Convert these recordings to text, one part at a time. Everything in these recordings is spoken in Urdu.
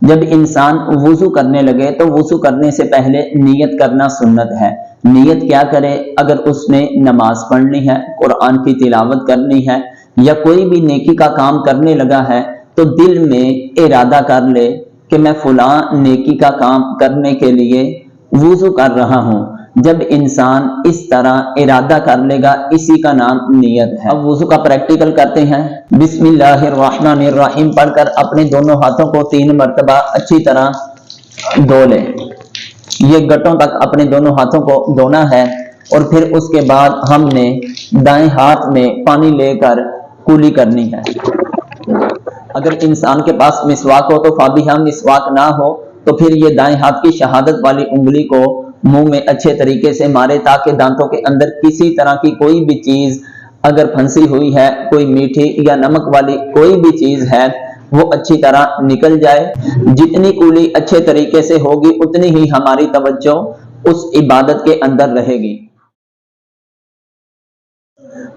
جب انسان وضو کرنے لگے تو وضو کرنے سے پہلے نیت کرنا سنت ہے۔ نیت کیا کرے؟ اگر اس نے نماز پڑھنی ہے، قرآن کی تلاوت کرنی ہے یا کوئی بھی نیکی کا کام کرنے لگا ہے تو دل میں ارادہ کر لے کہ میں فلاں نیکی کا کام کرنے کے لیے وضو کر رہا ہوں۔ جب انسان اس طرح ارادہ کر لے گا، اسی کا نام نیت ہے۔ اب وضو کا پریکٹیکل کرتے ہیں۔ بسم اللہ الرحمن الرحیم پڑھ کر اپنے دونوں ہاتھوں کو 3 مرتبہ اچھی طرح دھو لیں۔ یہ گٹوں تک اپنے دونوں ہاتھوں کو دھونا ہے، اور پھر اس کے بعد ہم نے دائیں ہاتھ میں پانی لے کر کولی کرنی ہے۔ اگر انسان کے پاس مسواک ہو تو فابیہا، مسواک نہ ہو تو پھر یہ دائیں ہاتھ کی شہادت والی انگلی کو منہ میں اچھے طریقے سے مارے، تاکہ دانتوں کے اندر کسی طرح کی کوئی بھی چیز اگر پھنسی ہوئی ہے، کوئی میٹھی یا نمک والی کوئی بھی چیز ہے، وہ اچھی طرح نکل جائے۔ جتنی کولی اچھے طریقے سے ہوگی اتنی ہی ہماری توجہ اس عبادت کے اندر رہے گی۔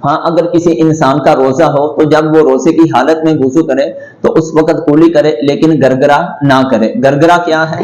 ہاں، اگر کسی انسان کا روزہ ہو تو جب وہ روزے کی حالت میں وضو کرے تو اس وقت کولی کرے، لیکن گرگرا نہ کرے۔ گرگرا کیا ہے؟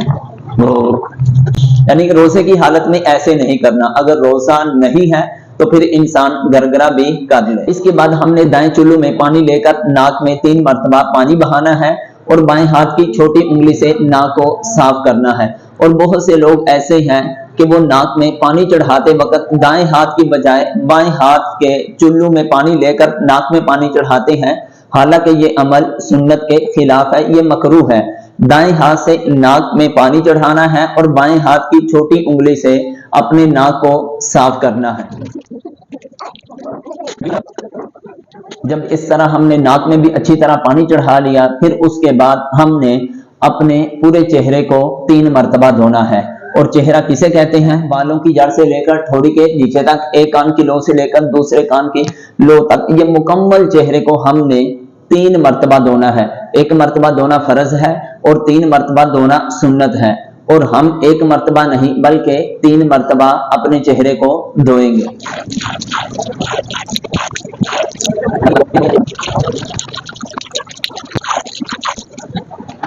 یعنی روزے کی حالت میں ایسے نہیں کرنا۔ اگر روزہ نہیں ہے تو پھر انسان گرگرا بھی کر لے۔ اس کے بعد ہم نے دائیں چلو میں پانی لے کر ناک میں 3 مرتبہ پانی بہانا ہے، اور بائیں ہاتھ کی چھوٹی انگلی سے ناک کو صاف کرنا ہے۔ اور بہت سے لوگ ایسے ہیں کہ وہ ناک میں پانی چڑھاتے وقت دائیں ہاتھ کی بجائے بائیں ہاتھ کے چلو میں پانی لے کر ناک میں پانی چڑھاتے ہیں، حالانکہ یہ عمل سنت کے خلاف ہے، یہ مکروہ ہے۔ دائیں ہاتھ سے ناک میں پانی چڑھانا ہے اور بائیں ہاتھ کی چھوٹی انگلی سے اپنے ناک کو صاف کرنا ہے۔ جب اس طرح ہم نے ناک میں بھی اچھی طرح پانی چڑھا لیا، پھر اس کے بعد ہم نے اپنے پورے چہرے کو 3 مرتبہ دھونا ہے۔ اور چہرہ کسے کہتے ہیں؟ بالوں کی جڑ سے لے کر ٹھوڑی کے نیچے تک، ایک کان کی لو سے لے کر دوسرے کان کی لو تک، یہ مکمل چہرے کو ہم نے 3 مرتبہ دھونا ہے۔ 1 مرتبہ دھونا فرض ہے اور 3 مرتبہ دھونا سنت ہے، اور ہم 1 مرتبہ نہیں بلکہ 3 مرتبہ اپنے چہرے کو دھوئیں گے۔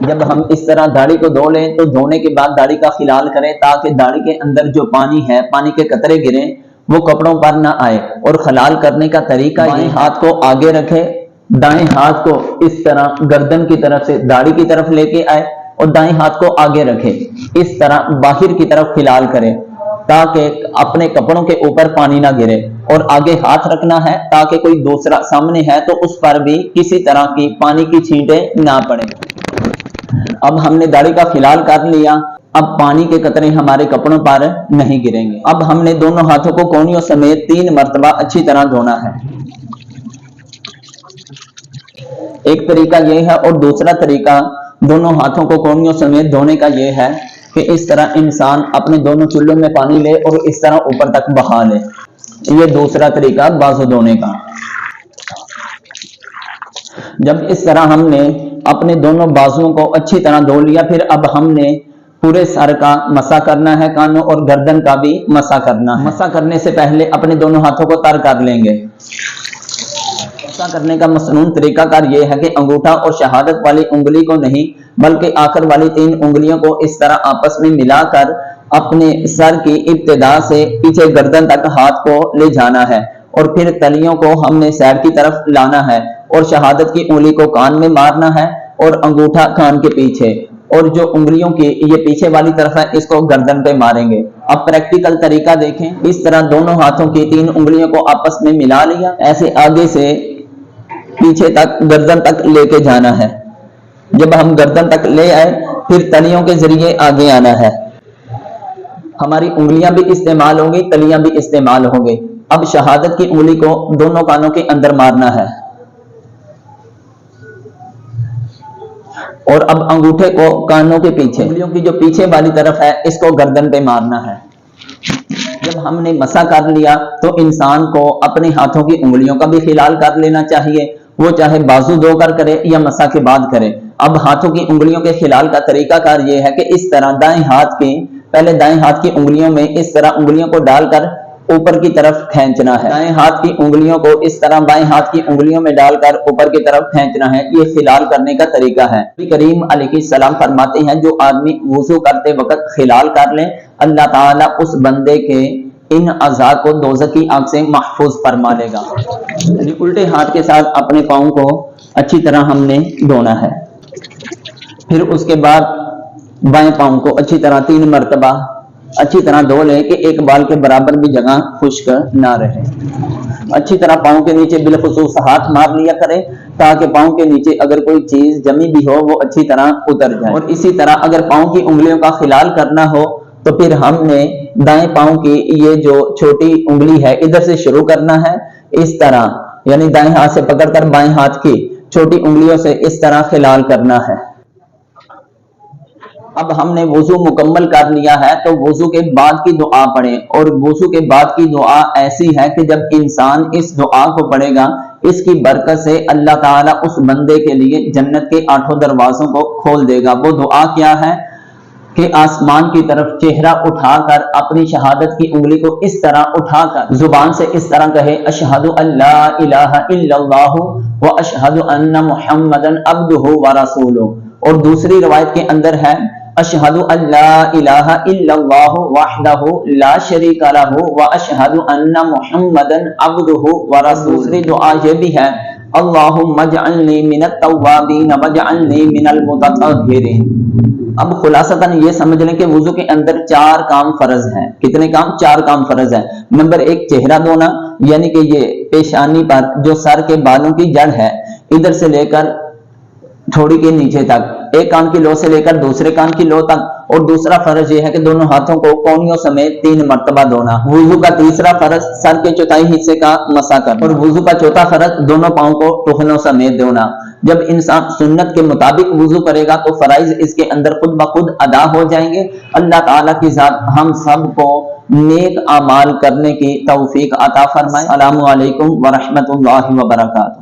جب ہم اس طرح داڑھی کو دھو لیں تو دھونے کے بعد داڑھی کا خلال کریں، تاکہ داڑھی کے اندر جو پانی ہے، پانی کے قطرے گریں، وہ کپڑوں پر نہ آئے۔ اور خلال کرنے کا طریقہ، بائیں ہاتھ کو آگے رکھے، دائیں ہاتھ کو اس طرح گردن کی طرف سے داڑھی کی طرف لے کے آئے اور دائیں ہاتھ کو آگے رکھے، اس طرح باہر کی طرف خلال کرے تاکہ اپنے کپڑوں کے اوپر پانی نہ گرے، اور آگے ہاتھ رکھنا ہے تاکہ کوئی دوسرا سامنے ہے تو اس پر بھی کسی طرح کی پانی کی چھینٹیں نہ پڑیں۔ اب ہم نے داڑھی کا خلال کر لیا، اب پانی کے قطرے ہمارے کپڑوں پر نہیں گریں گے۔ اب ہم نے دونوں ہاتھوں کو کونیوں سمیت 3 مرتبہ اچھی طرح دھونا ہے۔ ایک طریقہ یہ ہے، اور دوسرا طریقہ دونوں ہاتھوں کو کونیوں سمیت دھونے کا یہ ہے کہ اس طرح انسان اپنے دونوں چلوں میں پانی لے اور اس طرح اوپر تک بہا لے۔ یہ دوسرا طریقہ بازو دھونے کا۔ جب اس طرح ہم نے اپنے دونوں بازوؤں کو اچھی طرح دھو لیا، پھر اب ہم نے پورے سر کا مسح کرنا ہے، کانوں اور گردن کا بھی مسح کرنا ہے۔ مسح کرنے سے پہلے اپنے دونوں ہاتھوں کو تر کر لیں گے۔ مسح کرنے کا مسنون طریقہ کار یہ ہے کہ انگوٹھا اور شہادت والی انگلی کو نہیں بلکہ آخر والی 3 انگلیوں کو اس طرح آپس میں ملا کر اپنے سر کی ابتدا سے پیچھے گردن تک ہاتھ کو لے جانا ہے، اور پھر تلیوں کو ہم نے سائڈ کی طرف لانا ہے، اور شہادت کی انگلی کو کان میں مارنا ہے اور انگوٹھا کان کے پیچھے، اور جو انگلیوں کی یہ پیچھے والی طرف ہے اس کو گردن پہ ماریں گے۔ اب پریکٹیکل طریقہ دیکھیں۔ اس طرح دونوں ہاتھوں کی 3 انگلیوں کو آپس میں ملا لیا، ایسے آگے سے پیچھے تک گردن تک لے کے جانا ہے۔ جب ہم گردن تک لے آئے پھر تلیوں کے ذریعے آگے آنا ہے۔ ہماری انگلیاں بھی استعمال ہوں گی، تلیاں بھی استعمال ہوں گے۔ اب شہادت کی انگلی کو دونوں کانوں کے اندر مارنا ہے، اور اب انگوٹھے کو کانوں کے پیچھے، انگلیوں کی جو پیچھے والی طرف ہے اس کو گردن پہ مارنا ہے۔ جب ہم نے مسح کر لیا تو انسان کو اپنے ہاتھوں کی انگلیوں کا بھی خلال کر لینا چاہیے، وہ چاہے بازو دھو کر کرے یا مسح کے بعد کرے۔ اب ہاتھوں کی انگلیوں کے خلال کا طریقہ کار یہ ہے کہ اس طرح پہلے دائیں ہاتھ کی انگلیوں میں اس طرح انگلیوں کو ڈال کر اوپر کی طرف کھینچنا ہے، دائیں ہاتھ کی انگلیوں کو اس طرح بائیں ہاتھ کی انگلیوں میں ڈال کر اوپر کی طرف کھینچنا ہے، یہ خلال کرنے کا طریقہ ہے۔ نبی کریم علیہ السلام فرماتے ہیں جو آدمی وضو کرتے وقت خلال کر لے اللہ تعالیٰ اس بندے کے ان اعضاء کو دوزخ کی آگ سے محفوظ فرما لے گا۔ الٹے ہاتھ کے ساتھ اپنے پاؤں کو اچھی طرح ہم نے دھونا ہے، پھر اس کے بعد بائیں پاؤں کو اچھی طرح 3 مرتبہ اچھی طرح دھو لیں کہ ایک بال کے برابر بھی جگہ خشک نہ رہے۔ اچھی طرح پاؤں کے نیچے بالخصوص ہاتھ مار لیا کرے تاکہ پاؤں کے نیچے اگر کوئی چیز جمی بھی ہو وہ اچھی طرح اتر جائے۔ اور اسی طرح اگر پاؤں کی انگلیوں کا خلال کرنا ہو تو پھر ہم نے دائیں پاؤں کی یہ جو چھوٹی انگلی ہے ادھر سے شروع کرنا ہے، اس طرح یعنی دائیں ہاتھ سے پکڑ کر بائیں ہاتھ کی چھوٹی انگلیوں سے اس طرح خلال کرنا ہے۔ اب ہم نے وضو مکمل کر لیا ہے تو وضو کے بعد کی دعا پڑھیں، اور وضو کے بعد کی دعا ایسی ہے کہ جب انسان اس دعا کو پڑھے گا اس کی برکت سے اللہ تعالیٰ اس بندے کے لیے جنت کے 8 دروازوں کو کھول دے گا۔ وہ دعا کیا ہے کہ آسمان کی طرف چہرہ اٹھا کر اپنی شہادت کی انگلی کو اس طرح اٹھا کر زبان سے اس طرح کہے اشہد ان لا الہ الا اللہ واشہد ان محمدا عبدہ ورسولہ، اور دوسری روایت کے اندر ہے اشہد ان لا الہ الا اللہ وحدہ لا شریک لہ واشہد ان محمدا عبدہ ورسولہ۔ دوسری دعا یہ بھی ہے اللہم اجعلنی من التوابین واجعلنی من المتطہرین۔ اب خلاصتاً یہ سمجھ لیں کہ وضو کے اندر 4 کام فرض ہیں۔ کتنے کام؟ 4 کام فرض ہیں۔ نمبر 1 چہرہ دھونا، یعنی کہ یہ پیشانی پر جو سر کے بالوں کی جڑ ہے ادھر سے لے کر تھوڑی کے نیچے تک، ایک کان کی لو سے لے کر دوسرے کان کی لو تک، اور دوسرا فرض یہ ہے کہ دونوں ہاتھوں کو کونیوں سمیت 3 مرتبہ دھونا۔ وضو کا تیسرا فرض سر کے چوتھائی حصے کا مسح کرنا، اور وضو کا چوتھا فرض دونوں پاؤں کو ٹخنوں سمیت دھونا۔ جب انسان سنت کے مطابق وضو کرے گا تو فرائض اس کے اندر خود بخود ادا ہو جائیں گے۔ اللہ تعالیٰ کی ذات ہم سب کو نیک اعمال کرنے کی توفیق عطا فرمائے۔ السلام علیکم ورحمۃ اللہ وبرکاتہ۔